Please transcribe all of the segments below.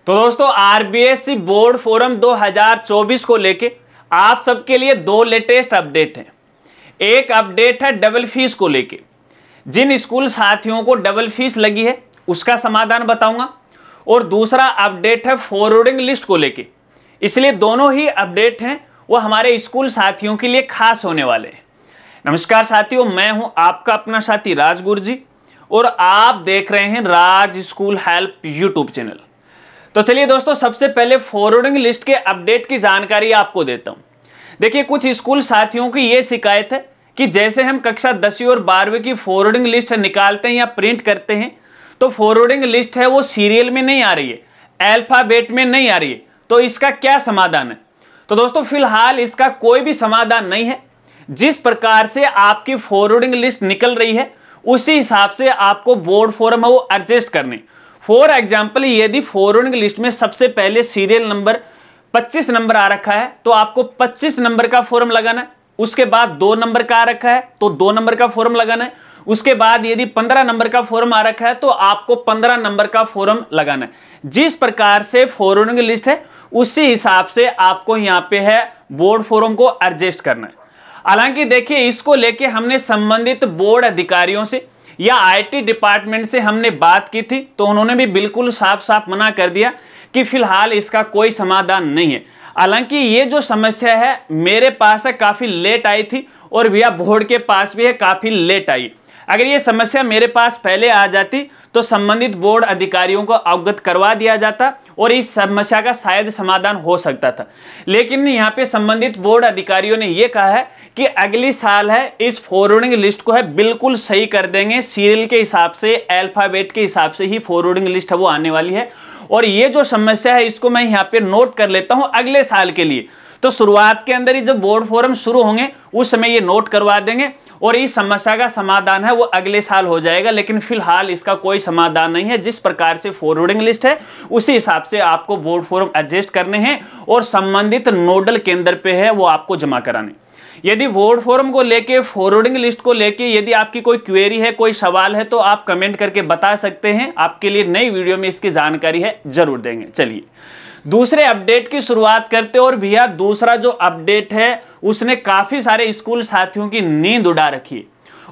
तो दोस्तों RBSC board forum 2024 को लेके आप सबके लिए दो लेटेस्ट अपडेट हैं। एक अपडेट है डबल फीस को लेके, जिन स्कूल साथियों को डबल फीस लगी है उसका समाधान बताऊंगा, और दूसरा अपडेट है फॉरवर्डिंग लिस्ट को लेके। इसलिए दोनों ही अपडेट हैं वो हमारे स्कूल साथियों के लिए खास होने वाले हैं। नमस्कार साथियों, मैं हूं आपका अपना साथी राज गुरजी और आप देख रहे हैं राज स्कूल हेल्प यूट्यूब चैनल। तो चलिए दोस्तों, सबसे पहले फॉरवर्डिंग लिस्ट के अपडेट की जानकारी आपको देता हूं। देखिए, कुछ स्कूल साथियों की यह शिकायत है कि जैसे हम कक्षा 10वीं और 12वीं की फॉरवर्डिंग लिस्ट निकालते हैं या प्रिंट करते हैं तो फॉरवर्डिंग लिस्ट है वो सीरियल में नहीं आ रही है, अल्फाबेट में नहीं आ रही है। तो इसका क्या समाधान है? तो दोस्तों फिलहाल इसका कोई भी समाधान नहीं है। जिस प्रकार से आपकी फॉरवर्डिंग लिस्ट निकल रही है उसी हिसाब से आपको बोर्ड फोरम है वो एडजस्ट करने। फॉर एग्जाम्पल, यदि फॉरवर्डिंग लिस्ट में सबसे पहले सीरियल नंबर 25 नंबर आ रखा है तो आपको 25 नंबर का फॉर्म लगाना है। उसके बाद 2 नंबर का आ रखा है तो 2 नंबर का फॉर्म लगाना है। उसके बाद यदि 15 नंबर का फॉर्म आ रखा है तो आपको 15 नंबर का फॉर्म लगाना है। जिस प्रकार से फॉरवर्डिंग लिस्ट है उसी हिसाब से आपको यहाँ पे है बोर्ड फोरम को एडजस्ट करना है। हालांकि देखिए, इसको लेके हमने संबंधित बोर्ड अधिकारियों से या आईटी डिपार्टमेंट से हमने बात की थी, तो उन्होंने भी बिल्कुल साफ साफ मना कर दिया कि फिलहाल इसका कोई समाधान नहीं है। हालांकि ये जो समस्या है मेरे पास है काफी लेट आई थी और भैया बोर्ड के पास भी है काफी लेट आई। अगर ये समस्या मेरे पास पहले आ जाती तो संबंधित बोर्ड अधिकारियों को अवगत करवा दिया जाता और इस समस्या का शायद समाधान हो सकता था। लेकिन यहाँ पे संबंधित बोर्ड अधिकारियों ने यह कहा है कि अगली साल है इस फॉरवर्डिंग लिस्ट को है बिल्कुल सही कर देंगे, सीरियल के हिसाब से, अल्फाबेट के हिसाब से ही फॉरवर्डिंग लिस्ट है वो आने वाली है। और ये जो समस्या है इसको मैं यहाँ पे नोट कर लेता हूँ अगले साल के लिए। तो शुरुआत के अंदर ही जब बोर्ड फोरम शुरू होंगे उस समय ये नोट करवा देंगे और इस समस्या का समाधान है वो अगले साल हो जाएगा। लेकिन फिलहाल इसका कोई समाधान नहीं है। जिस प्रकार से फॉरवर्डिंग लिस्ट है उसी हिसाब से आपको बोर्ड फोरम एडजस्ट करने हैं और संबंधित नोडल केंद्र पे है वो आपको जमा कराने। यदि बोर्ड फोरम को लेके, फॉरवर्डिंग लिस्ट को लेके यदि आपकी कोई क्वेरी है, कोई सवाल है तो आप कमेंट करके बता सकते हैं। आपके लिए नई वीडियो में इसकी जानकारी है जरूर देंगे। चलिए दूसरे अपडेट की शुरुआत करते हैं। और भैया दूसरा जो अपडेट है उसने काफी सारे स्कूल साथियों की नींद उड़ा रखी है।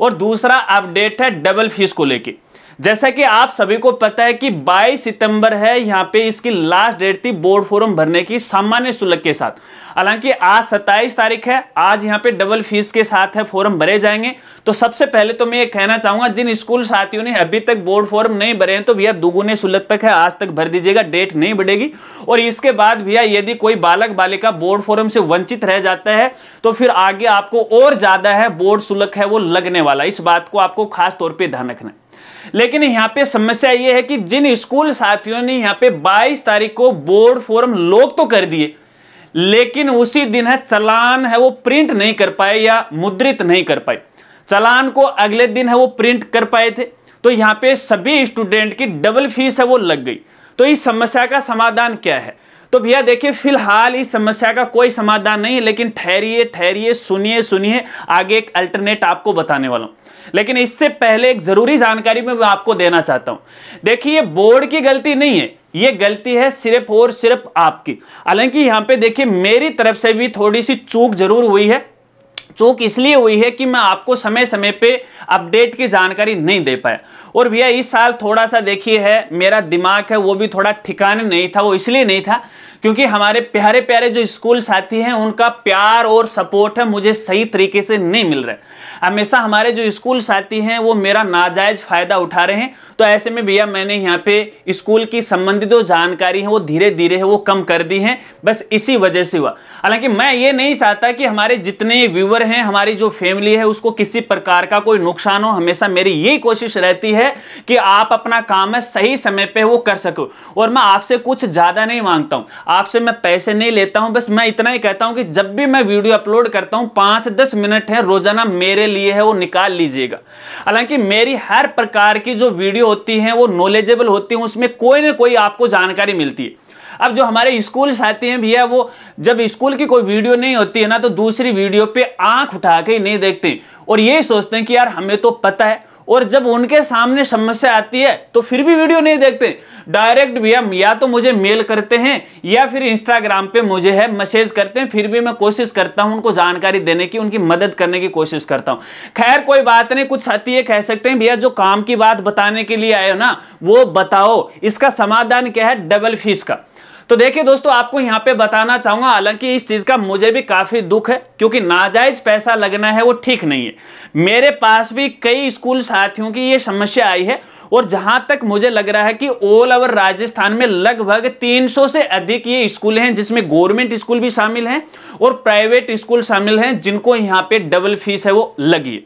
और दूसरा अपडेट है डबल फीस को लेके। जैसा कि आप सभी को पता है कि 22 सितंबर है यहाँ पे इसकी लास्ट डेट थी बोर्ड फोरम भरने की सामान्य शुल्क के साथ। हालांकि आज 27 तारीख है, आज यहाँ पे डबल फीस के साथ है फॉर्म भरे जाएंगे। तो सबसे पहले तो मैं ये कहना चाहूंगा जिन स्कूल साथियों ने अभी तक बोर्ड फॉर्म नहीं भरे हैं तो भैया दुगुने शुल्क तक है, आज तक भर दीजिएगा, डेट नहीं बढ़ेगी। और इसके बाद भैया यदि कोई बालक बालिका बोर्ड फॉर्म से वंचित रह जाता है तो फिर आगे आपको और ज्यादा है बोर्ड शुल्क है वो लगने वाला। इस बात को आपको खास तौर पर ध्यान रखना है। लेकिन यहां पे समस्या यह है कि जिन स्कूल साथियों ने यहां पे 22 तारीख को बोर्ड फोरम लॉक तो कर दिए लेकिन उसी दिन है चालान है वो प्रिंट नहीं कर पाए या मुद्रित नहीं कर पाए, चालान को अगले दिन है वो प्रिंट कर पाए थे, तो यहां पे सभी स्टूडेंट की डबल फीस है वो लग गई। तो इस समस्या का समाधान क्या है? तो भैया देखिए, फिलहाल इस समस्या का कोई समाधान नहीं है, लेकिन ठहरिए सुनिए आगे एक अल्टरनेट आपको बताने वाला हूं। लेकिन इससे पहले एक जरूरी जानकारी मैं आपको देना चाहता हूं। देखिए, ये बोर्ड की गलती नहीं है, ये गलती है सिर्फ और सिर्फ आपकी। हालांकि यहां पे देखिए मेरी तरफ से भी थोड़ी सी चूक जरूर हुई है। चूक इसलिए हुई है कि मैं आपको समय समय पे अपडेट की जानकारी नहीं दे पाया। और भैया इस साल थोड़ा सा देखिए है मेरा दिमाग है वो भी थोड़ा ठिकाने नहीं था। वो इसलिए नहीं था क्योंकि हमारे प्यारे प्यारे जो स्कूल साथी हैं उनका प्यार और सपोर्ट है मुझे सही तरीके से नहीं मिल रहा है। हमेशा हमारे जो स्कूल साथी हैं वो मेरा नाजायज फायदा उठा रहे हैं। तो ऐसे में भैया मैंने यहाँ पे स्कूल की संबंधित जो जानकारी है वो धीरे धीरे है वो कम कर दी है, बस इसी वजह से हुआ। हालांकि मैं ये नहीं चाहता कि हमारे जितने व्यूअर हैं, हमारी जो फैमिली है उसको किसी प्रकार का कोई नुकसान हो। हमेशा मेरी यही कोशिश रहती है कि आप अपना काम है सही समय पे वो कर सको। और मैं आपसे कुछ ज्यादा नहीं मांगता हूं, आपसे मैं पैसे नहीं लेता हूं, बस मैं इतना ही कहता हूं कि जब भी मैं वीडियो अपलोड करता हूं 5-10 मिनट है रोजाना मेरे लिए है वो निकाल लीजिएगा। हालांकि मेरी हर प्रकार की जो वीडियो होती है वो नॉलेजेबल होती है, उसमें कोई ना कोई आपको जानकारी मिलती है। अब जो हमारे स्कूल साथी हैं भैया वो जब स्कूल की कोई वीडियो नहीं होती है ना तो दूसरी वीडियो पे आंख उठा के नहीं देखते और ये सोचते हैं कि यार हमें तो पता है और जब उनके सामने समस्या आती है तो फिर भी वीडियो नहीं देखते, डायरेक्ट भैया या तो मुझे मेल करते हैं या फिर इंस्टाग्राम पे मुझे है मैसेज करते हैं। फिर भी मैं कोशिश करता हूं उनको जानकारी देने की, उनकी मदद करने की कोशिश करता हूं। खैर कोई बात नहीं, कुछ साथी ये कह सकते हैं भैया जो काम की बात बताने के लिए आए हो ना वो बताओ, इसका समाधान क्या है डबल फीस का। तो देखिए दोस्तों, आपको यहां पे बताना चाहूंगा, हालांकि इस चीज का मुझे भी काफी दुख है क्योंकि नाजायज पैसा लगना है वो ठीक नहीं है। मेरे पास भी कई स्कूल साथियों की ये समस्या आई है और जहां तक मुझे लग रहा है कि ऑल ओवर राजस्थान में लगभग 300 से अधिक ये स्कूल हैं जिसमें गवर्नमेंट स्कूल भी शामिल हैं और प्राइवेट स्कूल शामिल हैं जिनको यहां पे डबल फीस है वो लगी है।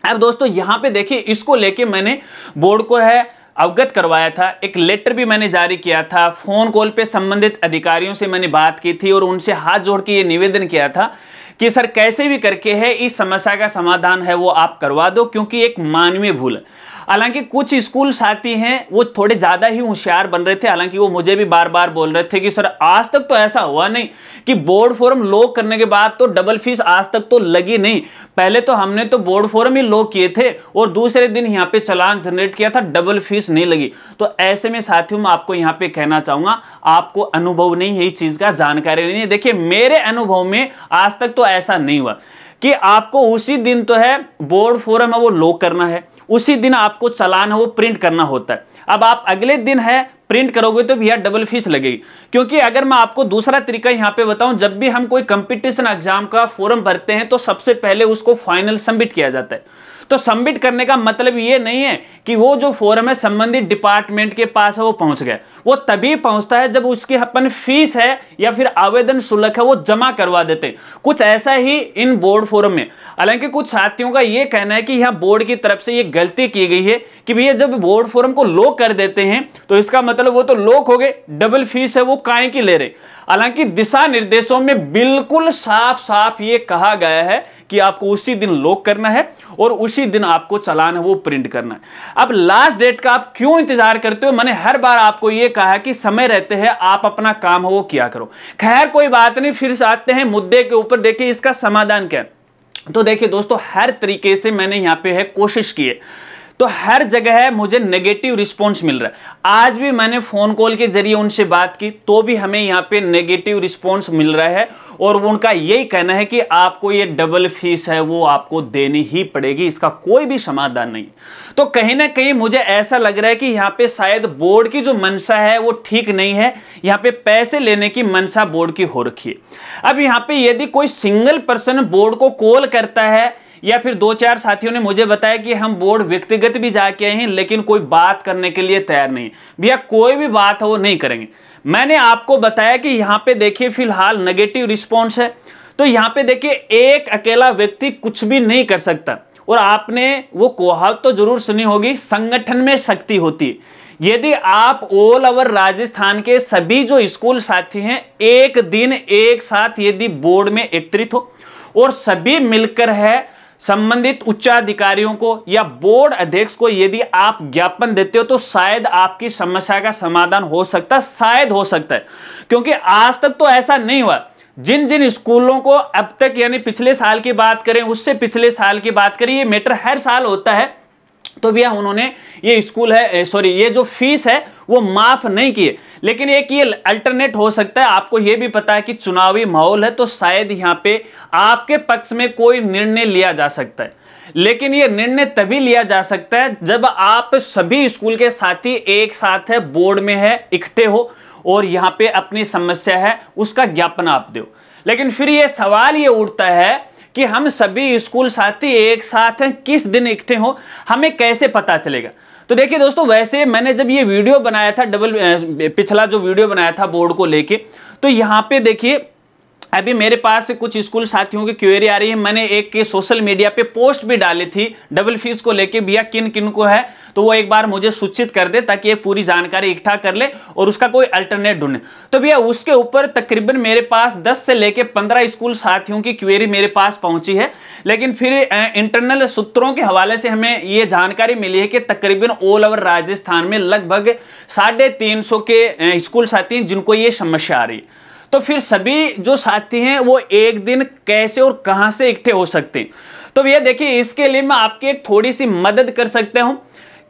अब दोस्तों यहां पे देखिए, इसको लेके मैंने बोर्ड को है अवगत करवाया था, एक लेटर भी मैंने जारी किया था, फोन कॉल पे संबंधित अधिकारियों से मैंने बात की थी और उनसे हाथ जोड़ के ये निवेदन किया था कि सर कैसे भी करके है इस समस्या का समाधान है वो आप करवा दो क्योंकि एक मानवीय भूल है। हालांकि कुछ स्कूल साथी हैं वो थोड़े ज्यादा ही होशियार बन रहे थे, हालांकि वो मुझे भी बार बार बोल रहे थे कि सर आज तक तो ऐसा हुआ नहीं कि बोर्ड फोरम लॉक करने के बाद तो डबल फीस आज तक तो लगी नहीं, पहले तो हमने तो बोर्ड फोरम ही लॉक किए थे और दूसरे दिन यहाँ पे चालान जनरेट किया था, डबल फीस नहीं लगी। तो ऐसे में साथियों मैं आपको यहाँ पे कहना चाहूंगा, आपको अनुभव नहीं है इस चीज का, जानकारी नहीं है। देखिए मेरे अनुभव में आज तक तो ऐसा नहीं हुआ कि आपको उसी दिन तो है बोर्ड फोरम है वो लॉक करना है, उसी दिन आपको चालान है वो प्रिंट करना होता है। अब आप अगले दिन है प्रिंट करोगे तो भैया डबल फीस लगेगी। क्योंकि अगर मैं आपको दूसरा तरीका यहां पे बताऊं, जब भी हम कोई कंपटीशन एग्जाम का फॉर्म भरते हैं तो सबसे पहले उसको फाइनल सबमिट किया जाता है। तो सबमिट करने का मतलब ये नहीं है कि वो जो फॉर्म है संबंधित डिपार्टमेंट के पास है वो पहुंच गया, वो तभी पहुंचता है जब उसकी अपन फीस है या फिर आवेदन शुल्क है वो जमा करवा देते हैं। कुछ ऐसा ही इन बोर्ड फॉर्म में। हालांकि कुछ साथियों का ये कहना है कि यहां बोर्ड की तरफ से ये गलती की गई है कि भैया जब बोर्ड फॉर्म को लॉक कर देते हैं तो इसका मतलब वो तो लॉक हो गए, डबल फीस है वो काहे की ले रहे। हालांकि दिशा निर्देशों में बिल्कुल साफ साफ ये कहा गया है कि आपको उसी दिन लॉक करना है और उसी दिन आपको चालान है वो प्रिंट करना है। अब लास्ट डेट का आप क्यों इंतजार करते हो? मैंने हर बार आपको ये कहा कि समय रहते हैं आप अपना काम है वो किया करो। खैर कोई बात नहीं, फिर आते हैं मुद्दे के ऊपर। देखिए इसका समाधान क्या है। तो देखिए दोस्तों, हर तरीके से मैंने यहां पे है कोशिश की है, तो हर जगह है मुझे नेगेटिव रिस्पांस मिल रहा है। आज भी मैंने फोन कॉल के जरिए उनसे बात की तो भी हमें यहाँ पे नेगेटिव रिस्पांस मिल रहा है और उनका यही कहना है कि आपको ये डबल फीस है वो आपको देनी ही पड़ेगी, इसका कोई भी समाधान नहीं। तो कहीं ना कहीं मुझे ऐसा लग रहा है कि यहाँ पे शायद बोर्ड की जो मंशा है वो ठीक नहीं है, यहाँ पे पैसे लेने की मंशा बोर्ड की हो रखी है। अब यहाँ पे यदि कोई सिंगल पर्सन बोर्ड को कॉल करता है या फिर 2-4 साथियों ने मुझे बताया कि हम बोर्ड व्यक्तिगत भी जाके आए हैं लेकिन कोई बात करने के लिए तैयार नहीं, भैया कोई भी बात है वो नहीं करेंगे। मैंने आपको बताया कि यहां पे देखिए फिलहाल नेगेटिव रिस्पांस है, तो यहां पे देखिए एक अकेला व्यक्ति कुछ भी नहीं कर सकता। और आपने वो कहावत तो जरूर सुनी होगी, संगठन में शक्ति होती है। यदि आप ऑल ओवर राजस्थान के सभी जो स्कूल साथी हैं एक दिन एक साथ यदि बोर्ड में एकत्रित हो और सभी मिलकर है संबंधित उच्चाधिकारियों को या बोर्ड अध्यक्ष को यदि आप ज्ञापन देते हो तो शायद आपकी समस्या का समाधान हो सकता है, शायद हो सकता है। क्योंकि आज तक तो ऐसा नहीं हुआ। जिन जिन स्कूलों को अब तक यानी पिछले साल की बात करें, उससे पिछले साल की बात करें, ये मैटर हर साल होता है, तो भैया उन्होंने ये स्कूल है ये जो फीस है वो माफ नहीं किए। लेकिन एक ये अल्टरनेट हो सकता है, आपको ये भी पता है कि चुनावी माहौल है तो शायद यहाँ पे आपके पक्ष में कोई निर्णय लिया जा सकता है। लेकिन ये निर्णय तभी लिया जा सकता है जब आप सभी स्कूल के साथी एक साथ है बोर्ड में है इकट्ठे हो और यहाँ पे अपनी समस्या है उसका ज्ञापन आप दो। लेकिन फिर ये सवाल ये उठता है कि हम सभी स्कूल साथी एक साथ हैं, किस दिन इकट्ठे हो हमें कैसे पता चलेगा? तो देखिए दोस्तों, वैसे मैंने जब ये वीडियो बनाया था पिछला जो वीडियो बनाया था बोर्ड को लेके, तो यहाँ पे देखिए अभी मेरे पास कुछ स्कूल साथियों की क्वेरी आ रही है। मैंने एक सोशल मीडिया पे पोस्ट भी डाली थी डबल फीस को लेके, भैया किन किन को है तो वो एक बार मुझे सूचित कर दे ताकि ये पूरी जानकारी इकट्ठा कर ले और उसका कोई अल्टरनेट ढूंढे। तो भैया उसके ऊपर तकरीबन मेरे पास 10 से लेके 15 स्कूल साथियों की क्वेरी मेरे पास पहुंची है। लेकिन फिर इंटरनल सूत्रों के हवाले से हमें ये जानकारी मिली है कि तकरीबन ऑल ओवर राजस्थान में लगभग 350 के स्कूल साथी जिनको ये समस्या आ रही है। तो फिर सभी जो साथी हैं वो एक दिन कैसे और कहां से इकट्ठे हो सकते हैं। तो भैया देखिए, इसके लिए मैं आपकी एक थोड़ी सी मदद कर सकता हूं।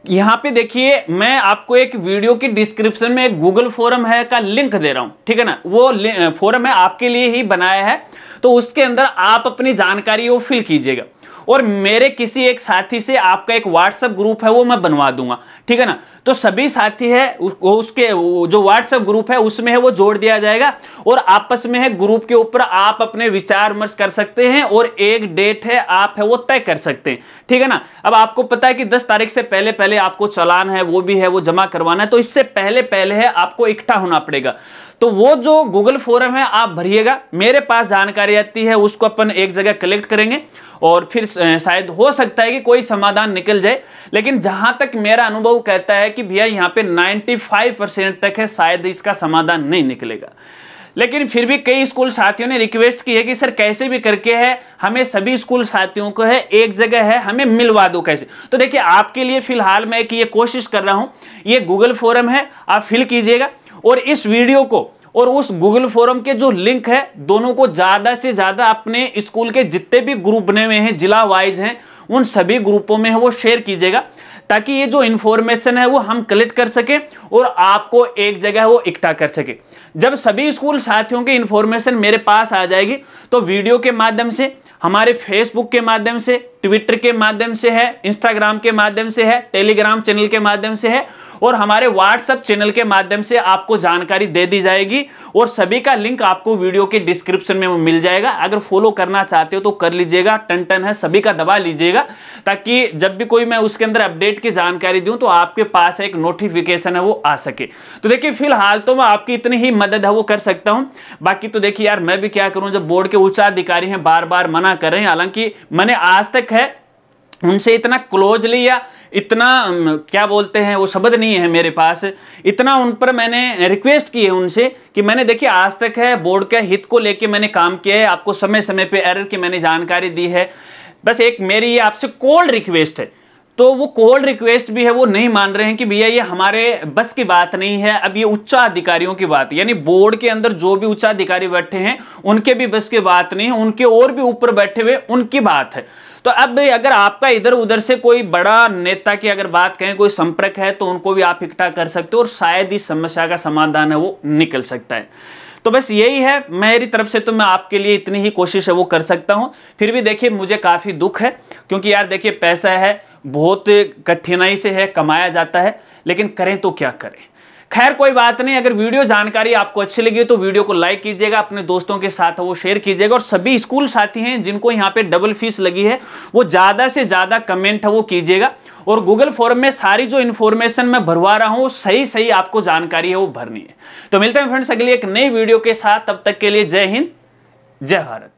यहां पे देखिए, मैं आपको एक वीडियो की डिस्क्रिप्शन में एक गूगल फोरम है का लिंक दे रहा हूं, ठीक है ना। वो फोरम है आपके लिए ही बनाया है, तो उसके अंदर आप अपनी जानकारी वो फिल कीजिएगा और मेरे किसी एक साथी से आपका एक व्हाट्सएप ग्रुप है वो मैं बनवा दूंगा, ठीक है ना। तो सभी साथी है उसके जो व्हाट्सएप ग्रुप है उसमें है वो जोड़ दिया जाएगा और आपस में है ग्रुप के ऊपर आप अपने विचार विमर्श कर सकते हैं और एक डेट है आप है वो तय कर सकते हैं, ठीक है ना। अब आपको पता है कि 10 तारीख से पहले पहले आपको चालान है वो भी है वो जमा करवाना है, तो इससे पहले पहले है आपको इकट्ठा होना पड़ेगा। तो वो जो गूगल फोरम है आप भरिएगा, मेरे पास जानकारी आती है उसको अपन एक जगह कलेक्ट करेंगे और फिर शायद हो सकता है कि कोई समाधान निकल जाए। लेकिन जहां तक मेरा अनुभव कहता है कि भैया यहां पे 95% तक है शायद इसका समाधान नहीं निकलेगा। लेकिन फिर भी कई स्कूल साथियों ने रिक्वेस्ट की है कि सर कैसे भी करके है हमें सभी स्कूल साथियों को है एक जगह है हमें मिलवा दो कैसे। तो देखिए, आपके लिए फिलहाल मैं ये कोशिश कर रहा हूं, ये गूगल फोरम है आप फिल कीजिएगा और इस वीडियो को और उस गूगल फोरम के जो लिंक है दोनों को ज्यादा से ज्यादा अपने स्कूल के जितने भी ग्रुप बने हुए हैं जिला वाइज हैं उन सभी ग्रुपों में है वो शेयर कीजिएगा, ताकि ये जो इंफॉर्मेशन है वो हम कलेक्ट कर सके और आपको एक जगह वो इकट्ठा कर सके। जब सभी स्कूल साथियों की इंफॉर्मेशन मेरे पास आ जाएगी तो वीडियो के माध्यम से, हमारे फेसबुक के माध्यम से, ट्विटर के माध्यम से है, इंस्टाग्राम के माध्यम से है, टेलीग्राम चैनल के माध्यम से है और हमारे व्हाट्सएप चैनल के माध्यम से आपको जानकारी दे दी जाएगी और सभी का लिंक आपको वीडियो के डिस्क्रिप्शन में मिल जाएगा। अगर फॉलो करना चाहते हो तो कर लीजिएगा, टन है सभी का दबा लीजिएगा, ताकि जब भी कोई मैं उसके अंदर अपडेट की जानकारी दूं तो आपके पास एक नोटिफिकेशन है वो आ सके। तो देखिए, फिलहाल तो मैं आपकी इतनी ही मदद है वो कर सकता हूं। बाकी तो देखिए यार, मैं भी क्या करूं जब बोर्ड के उच्च अधिकारी हैं बार बार मना कर रहे हैं। हालांकि मैंने आज तक है उनसे इतना क्लोजली या इतना क्या बोलते हैं वो शब्द नहीं है मेरे पास, इतना उन पर मैंने रिक्वेस्ट की है उनसे कि मैंने देखिए आज तक है बोर्ड के हित को लेके मैंने काम किया है, आपको समय समय पे एरर की मैंने जानकारी दी है। बस एक मेरी ये आपसे कोल्ड रिक्वेस्ट है, तो वो कोल्ड रिक्वेस्ट भी है वो नहीं मान रहे हैं कि भैया ये हमारे बस की बात नहीं है। अब ये उच्च अधिकारियों की बात, यानी बोर्ड के अंदर जो भी उच्च अधिकारी बैठे हैं उनके भी बस की बात नहीं है, उनके और भी ऊपर बैठे हुए उनकी बात है। तो अब अगर आपका इधर उधर से कोई बड़ा नेता की अगर बात कहें, कोई संपर्क है तो उनको भी आप इकट्ठा कर सकते हो और शायद इस समस्या का समाधान है वो निकल सकता है। तो बस यही है मेरी तरफ से, तो मैं आपके लिए इतनी ही कोशिश है वो कर सकता हूं। फिर भी देखिए मुझे काफी दुख है, क्योंकि यार देखिए पैसा है बहुत कठिनाई से है कमाया जाता है, लेकिन करें तो क्या करें। खैर कोई बात नहीं, अगर वीडियो जानकारी आपको अच्छी लगी तो वीडियो को लाइक कीजिएगा, अपने दोस्तों के साथ वो शेयर कीजिएगा और सभी स्कूल साथी हैं जिनको यहाँ पे डबल फीस लगी है वो ज्यादा से ज्यादा कमेंट है वो कीजिएगा और गूगल फॉर्म में सारी जो इन्फॉर्मेशन मैं भरवा रहा हूं सही सही आपको जानकारी है वो भरनी है। तो मिलते हैं फ्रेंड्स अगली एक नई वीडियो के साथ, तब तक के लिए जय हिंद जय भारत।